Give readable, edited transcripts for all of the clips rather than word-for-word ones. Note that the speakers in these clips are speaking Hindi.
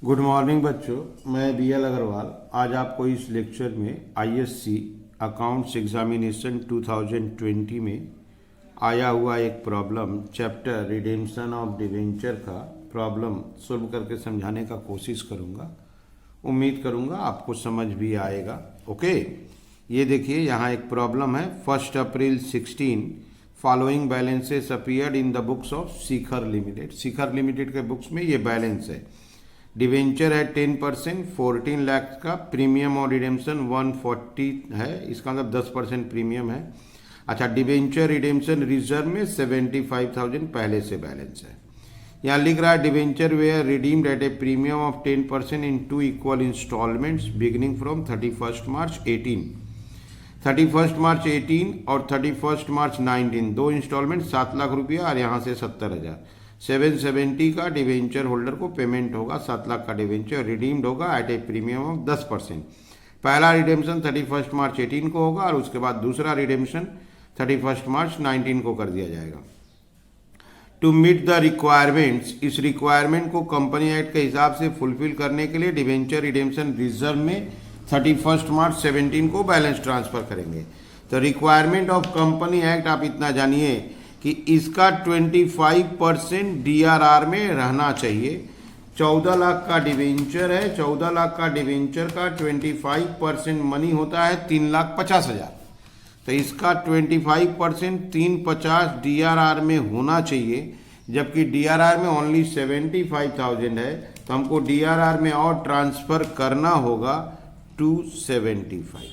गुड मॉर्निंग बच्चों, मैं बी.एल. अग्रवाल आज आपको इस लेक्चर में आईएससी अकाउंट्स एग्जामिनेशन 2020 में आया हुआ एक problem chapter redemption of debenture का प्रॉब्लम सॉल्व करके समझाने का कोशिश करूंगा। उम्मीद करूंगा आपको समझ भी आएगा। ओके, ये देखिए यहाँ एक प्रॉब्लम है। 1 अप्रैल 16 following balances appeared in the books of Shikhar limited. Shikhar limited के बुक्स में ये बैलेंस है। डिवेंचर है 10%, 14 लाख का। प्रीमियम और रिडेम्पशन 140 है, इसका मतलब 10% प्रीमियम है। अच्छा, डिवेंचर रिडेम्पशन रिजर्व में 75,000 पहले से बैलेंस है। यहाँ लिख रहा है debenture were redeemed at a premium of 10% in 2 equal instalments beginning from 31 March 18। 31 March 18 और 31 मार्च 19 दो इंस्टॉलमेंट 7 लाख रुपया और यहाँ से 70,000। 770 का डिवेंचर होल्डर को पेमेंट होगा। 7 लाख का डिवेंचर रिडीम्ड होगा एट ए प्रीमियम ऑफ 10%। पहला रिडेम्पशन 31 मार्च 18 को होगा और उसके बाद दूसरा रिडेम्पशन 31 मार्च 19 को कर दिया जाएगा। टू मीट द रिक्वायरमेंट्स, इस रिक्वायरमेंट को कंपनी एक्ट के हिसाब से फुलफिल करने के लिए डिवेंचर रिडेम्पशन रिजर्व में 31 मार्च 17 को बैलेंस ट्रांसफर करेंगे। तो रिक्वायरमेंट ऑफ कंपनी एक्ट आप इतना जानिए कि इसका 25% डीआरआर में रहना चाहिए। 14 लाख का डिवेंचर है, 14 लाख का डिवेंचर का 25% मनी होता है 3,50,000। तो इसका 25% 350 डीआरआर में होना चाहिए, जबकि डीआरआर में ओनली 75,000 है। तो हमको डीआरआर में और ट्रांसफ़र करना होगा 275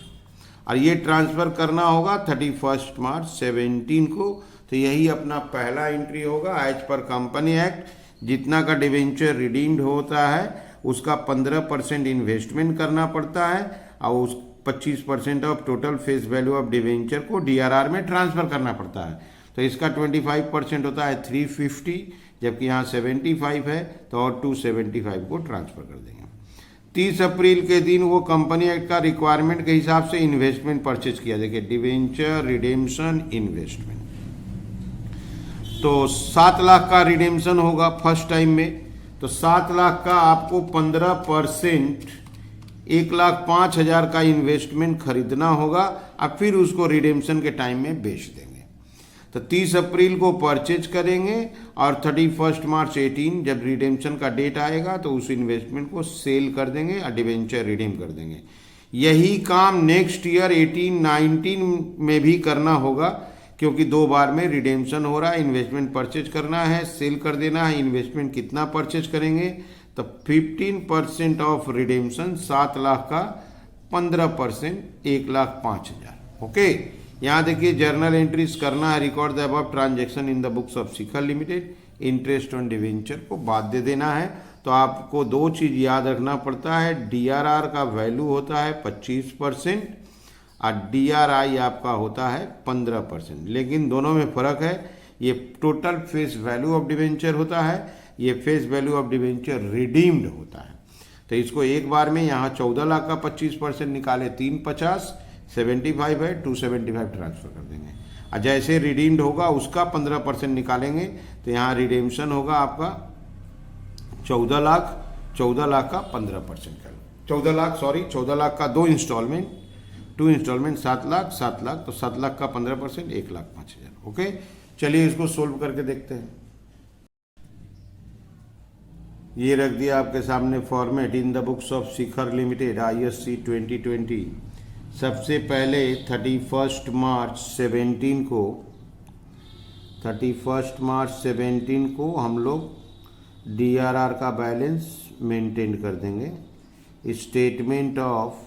और ये ट्रांसफ़र करना होगा 31 मार्च 17 को। तो यही अपना पहला एंट्री होगा। एज पर कंपनी एक्ट जितना का डिवेंचर रिडीम्ड होता है उसका 15% इन्वेस्टमेंट करना पड़ता है और उस 25% of total face value of debenture को डीआरआर में ट्रांसफ़र करना पड़ता है। तो इसका 25% होता है 350, जबकि यहाँ 75 है तो और 275 को ट्रांसफ़र कर देंगे। 30 अप्रैल के दिन वो कंपनी एक्ट का रिक्वायरमेंट के हिसाब से इन्वेस्टमेंट परचेज किया। देखिए डिवेंचर रिडेम्पशन इन्वेस्टमेंट, तो 7 लाख का रिडेम्पशन होगा फर्स्ट टाइम में। तो 7 लाख का आपको 15% 1,05,000 का इन्वेस्टमेंट खरीदना होगा और फिर उसको रिडेम्पशन के टाइम में बेच देंगे। तो 30 अप्रैल को परचेज करेंगे और 31 मार्च 18 जब रिडेम्पशन का डेट आएगा तो उस इन्वेस्टमेंट को सेल कर देंगे और डिवेंचर रिडीम कर देंगे। यही काम नेक्स्ट ईयर 18-19 में भी करना होगा, क्योंकि 2 बार में रिडेम्पशन हो रहा है। इन्वेस्टमेंट परचेज करना है, सेल कर देना है। इन्वेस्टमेंट कितना परचेज करेंगे? तो 15% ऑफ रिडेम्पशन 7 लाख का 15% 1,05,000। ओके, यहाँ देखिए जर्नल एंट्रीज करना है। Record the above transaction in the books of Shikhar limited. Interest on debenture को बाद दे देना है। तो आपको 2 चीज़ याद रखना पड़ता है। डीआरआर का वैल्यू होता है 25% और डीआरआई आपका होता है 15%, लेकिन दोनों में फ़र्क है। ये total face value of debenture होता है, ये face value of debenture redeemed होता है। तो इसको एक बार में यहाँ 14 लाख का 25% निकाले 350, 75 है 275 ट्रांसफ़र कर देंगे। और जैसे रिडीम्ड होगा उसका 15% निकालेंगे तो यहाँ रिडेम्पशन होगा आपका 14 लाख का 15% का 14 लाख का 2 इंस्टॉलमेंट 7 लाख, तो 7 लाख का 15% 1,05,000। ओके, चलिए इसको सोल्व करके देखते हैं। ये रख दिया आपके सामने format in the books of Shikhar limited ISC 2020। सबसे पहले 31 मार्च 17 को हम लोग डीआरआर का बैलेंस मेंटेन कर देंगे। Statement of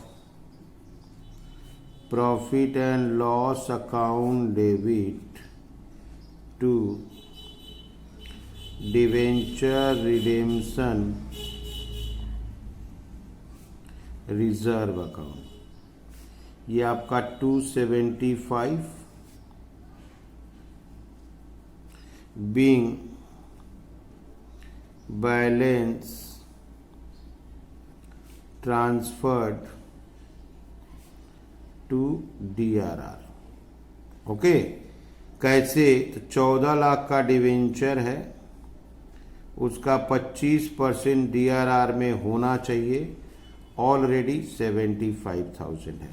profit and loss account debit to debenture redemption reserve account, ये आपका 275 being balance transferred to DRR. Okay, कैसे? तो 14 लाख का डिवेंचर है, उसका 25% DRR में होना चाहिए। ऑलरेडी 75,000 है।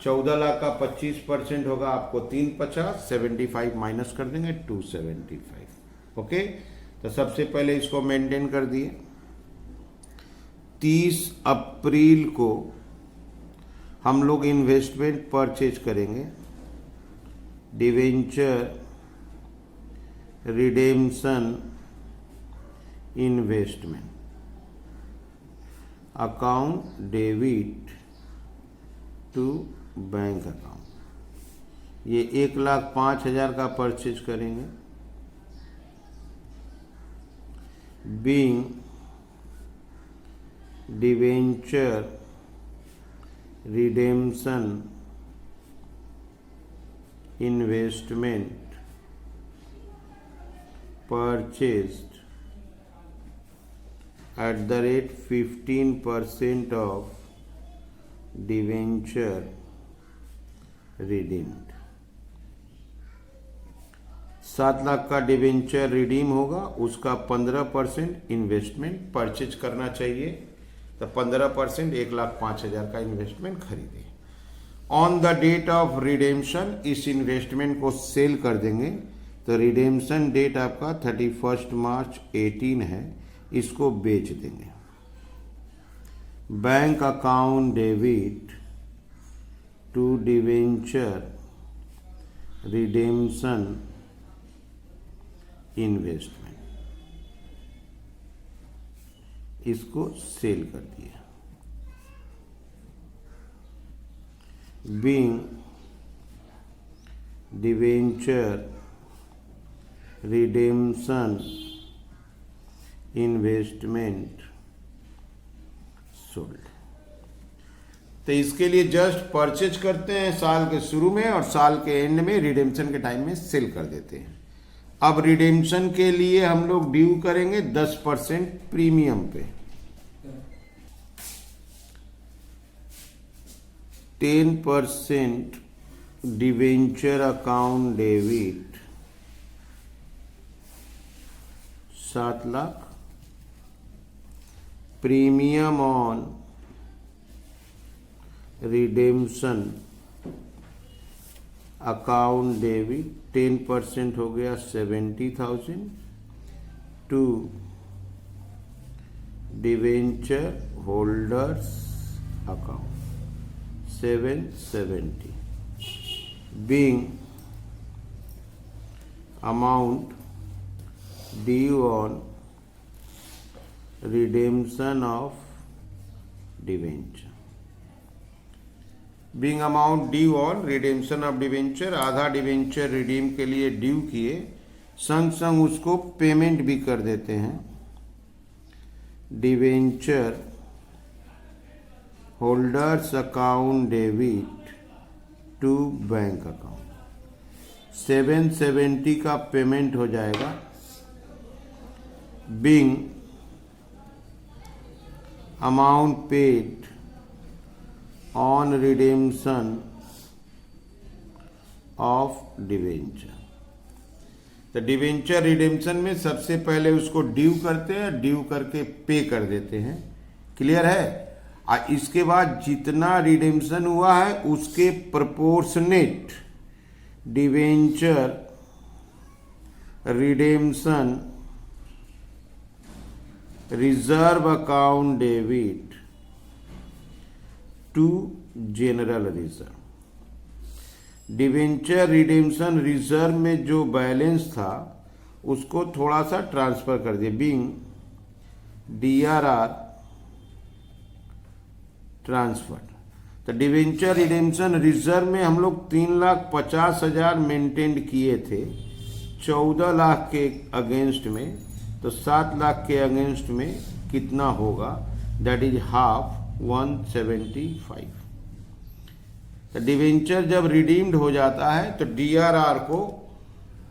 14 लाख का 25% होगा आपको 350, 75 माइनस कर देंगे 275। ओके, तो सबसे पहले इसको मेंटेन कर दिए। 30 अप्रैल को हम लोग इन्वेस्टमेंट परचेज करेंगे। Debenture redemption investment account debit to bank account. ये 1,05,000 का परचेज करेंगे। Being debenture redemption investment purchased at the rate 15% of debenture redeemed। 7 lakh का डिवेंचर रिडीम होगा, उसका 15% इन्वेस्टमेंट परचेज करना चाहिए। तो 15% 1,05,000 का इन्वेस्टमेंट खरीदे। On the date of redemption इस इन्वेस्टमेंट को सेल कर देंगे। तो रिडेम्पशन डेट आपका 31 मार्च 18 है, इसको बेच देंगे। Bank account debit to debenture redemption investment, इसको सेल कर दिया। Being debenture redemption investment sold. तो इसके लिए जस्ट परचेज करते हैं साल के शुरू में और साल के एंड में रिडेम्पशन के टाइम में सेल कर देते हैं। अब रिडेम्पशन के लिए हम लोग ड्यू करेंगे 10% प्रीमियम पे। 10% debenture account debit 7 lakh. Premium on redemption account debit 10% हो गया 70,000 to debenture holders account 770। Being amount due on redemption of debenture। Being amount due on redemption of debenture, आधा डिवेंचर रिडीम के लिए ड्यू किए, संग संग उसको पेमेंट भी कर देते हैं। Debenture holders account debit to bank account 770 का पेमेंट हो जाएगा। Being amount paid on redemption of debenture। तो डिवेंचर रिडेम्पशन में सबसे पहले उसको ड्यू करते हैं, ड्यू करके पे कर देते हैं। क्लियर है? इसके बाद जितना रिडेम्पशन हुआ है उसके proportionate debenture redemption reserve account debit to general reserve. Debenture redemption reserve में जो बैलेंस था उसको थोड़ा सा ट्रांसफर कर दिया। Being DRR transfer. तो डिवेंचर रिडेम्पशन रिजर्व में हम लोग 3,50,000 मेंटेन किए थे 14 लाख के अगेंस्ट में। तो 7 लाख के अगेंस्ट में कितना होगा? That is half 175। तो डिवेंचर जब रिडीम्ड हो जाता है तो DRR को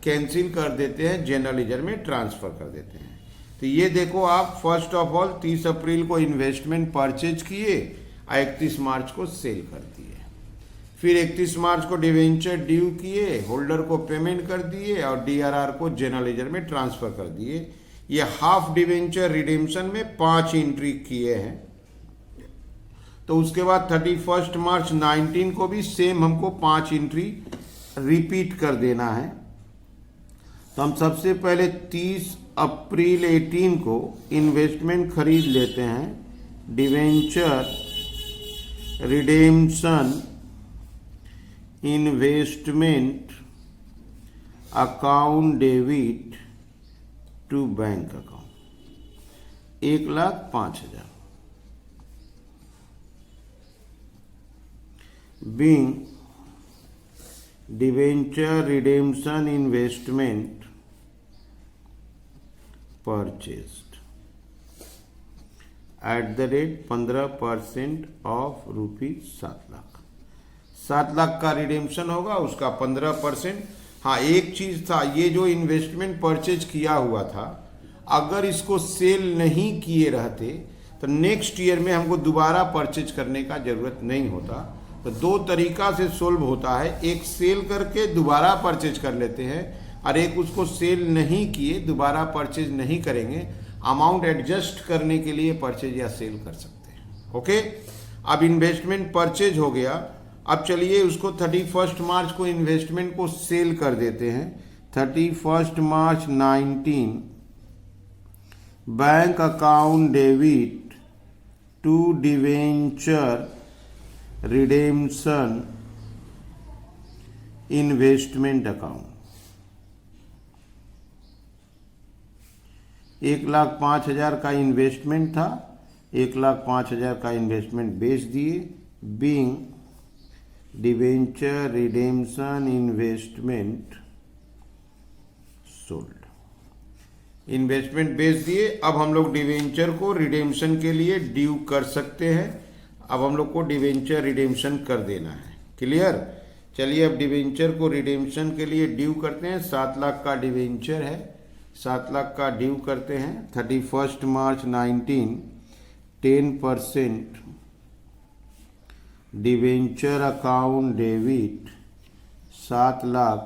कैंसिल कर देते हैं, जनरल लेजर में ट्रांसफर कर देते हैं। तो ये देखो आप फर्स्ट ऑफ ऑल 30 अप्रैल को इन्वेस्टमेंट परचेज किए, 31 मार्च को सेल कर दिए। फिर 31 मार्च को डिवेंचर ड्यू किए, होल्डर को पेमेंट कर दिए और DRR को जनरल लेजर में ट्रांसफर कर दिए। ये हाफ डिवेंचर रिडेम्पशन में 5 एंट्री किए हैं। तो उसके बाद 31 मार्च 19 को भी सेम हमको 5 एंट्री रिपीट कर देना है। तो हम सबसे पहले 30 अप्रैल 18 को इन्वेस्टमेंट खरीद लेते हैं। Debenture redemption investment account debit to bank account 1,05,000 being debenture redemption investment purchased at the rate 15% of ₹7,00,000। 7,00,000 का रिडेम्पशन होगा, उसका 15%। हाँ, एक चीज था, ये जो इन्वेस्टमेंट परचेज किया हुआ था, अगर इसको सेल नहीं किए रहते तो नेक्स्ट ईयर में हमको दोबारा परचेज करने का जरूरत नहीं होता। तो 2 तरीका से सोल्व होता है, एक सेल करके दोबारा परचेज कर लेते हैं और एक उसको सेल नहीं किए दोबारा परचेज नहीं करेंगे, अमाउंट एडजस्ट करने के लिए परचेज या सेल कर सकते हैं। ओके, अब इन्वेस्टमेंट परचेज हो गया। अब चलिए उसको 31 मार्च को इन्वेस्टमेंट को सेल कर देते हैं। 31 March 19 bank account debit to debenture redemption investment account 1,05,000 का इन्वेस्टमेंट था, 1,05,000 का इन्वेस्टमेंट बेच दिए। Being debenture redemption investment sold, investment बेच दिए। अब हम लोग डिवेंचर को रिडेम्पशन के लिए ड्यू कर सकते हैं। अब हम लोग को डिवेंचर रिडेम्पशन कर देना है। क्लियर? चलिए अब डिवेंचर को रिडेम्पशन के लिए ड्यू करते हैं। 7,00,000 का डिवेंचर है, 7,00,000 का ड्यू करते हैं। 31 March 19 10% debenture account debit 7,00,000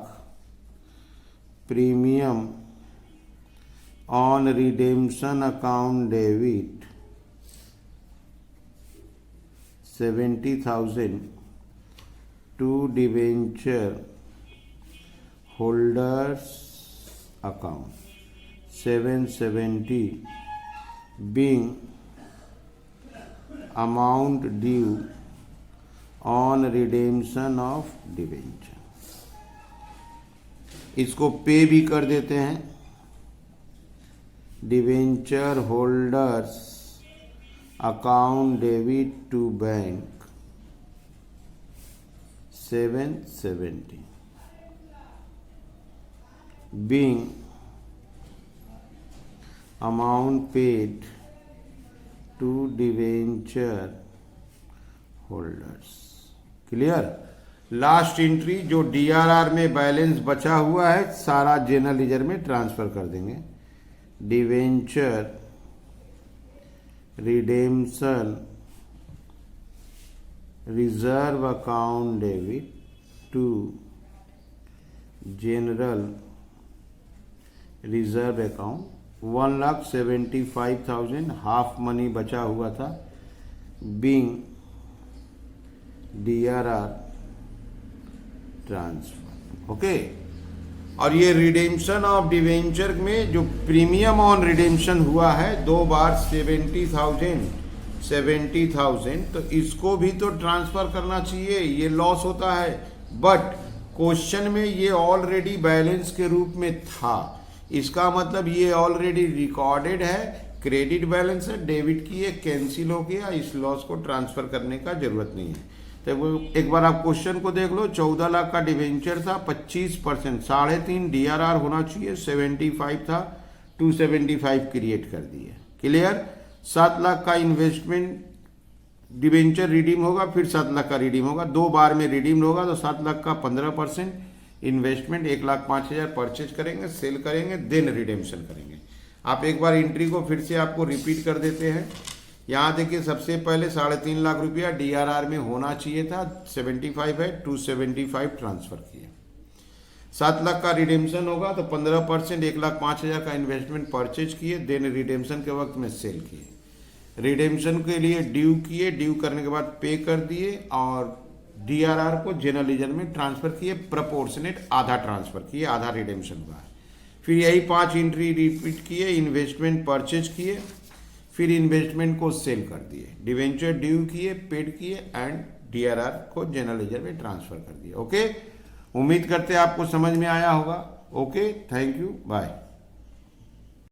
premium on redemption account debit 70,000 to debenture holders account 770 being amount due on redemption of debenture। इसको पे भी कर देते हैं। Debenture holders account debit to bank 770 being amount paid to debenture holders। Clear? Last entry जो DRR में बैलेंस बचा हुआ है सारा जनरल लीजर में ट्रांसफर कर देंगे। Debenture redemption reserve account debit to general reserve account 1,75,000 half money बचा हुआ था। Being DRR transfer. ओके, और ये रिडेम्पशन ऑफ डिवेंचर में जो प्रीमियम ऑन रिडेम्पशन हुआ है 2 बार 70,000, तो इसको भी तो ट्रांसफर करना चाहिए, ये लॉस होता है। बट क्वेश्चन में ये ऑलरेडी बैलेंस के रूप में था, इसका मतलब ये ऑलरेडी रिकॉर्डेड है, क्रेडिट बैलेंस है, डेबिट किए कैंसिल हो गया, इस लॉस को ट्रांसफर करने का जरूरत नहीं है। तो एक बार आप क्वेश्चन को देख लो। 14,00,000 का डिवेंचर था, 25% 3.5 DRR होना चाहिए, 75 था, 275 क्रिएट कर दिए। क्लियर? 7,00,000 का इन्वेस्टमेंट डिवेंचर रिडीम होगा, फिर 7,00,000 का रिडीम होगा, 2 बार में रिडीम होगा, तो 7,00,000 का 15% इन्वेस्टमेंट 1,05,000 परचेज करेंगे, सेल करेंगे, देन रिडेम्पशन करेंगे। आप एक बार एंट्री को फिर से आपको रिपीट कर देते हैं। यहाँ देखिए, सबसे पहले 3.5 लाख रुपया DRR में होना चाहिए था, 75 है, 275 ट्रांसफर किए। 7 लाख का रिडेम्पशन होगा तो 15%, 1,05,000 का इन्वेस्टमेंट परचेज किए, देन रिडेम्पशन के वक्त में सेल किए, रिडेम्पशन के लिए ड्यू किए, ड्यू करने के बाद पे कर दिए और डीआरआर को जनरल लीजर में ट्रांसफर किए, प्रपोर्शनेट आधा ट्रांसफर किए, आधा रिडेम्पशन हुआ है। फिर यही 5 एंट्री रिपीट किए, इन्वेस्टमेंट परचेज किए, फिर इन्वेस्टमेंट को सेल कर दिए, डिवेंचर ड्यू किए, पेड किए एंड डीआरआर को जनरल लेजर में ट्रांसफर कर दिया। ओके, उम्मीद करते हैं आपको समझ में आया होगा। Okay, thank you, bye.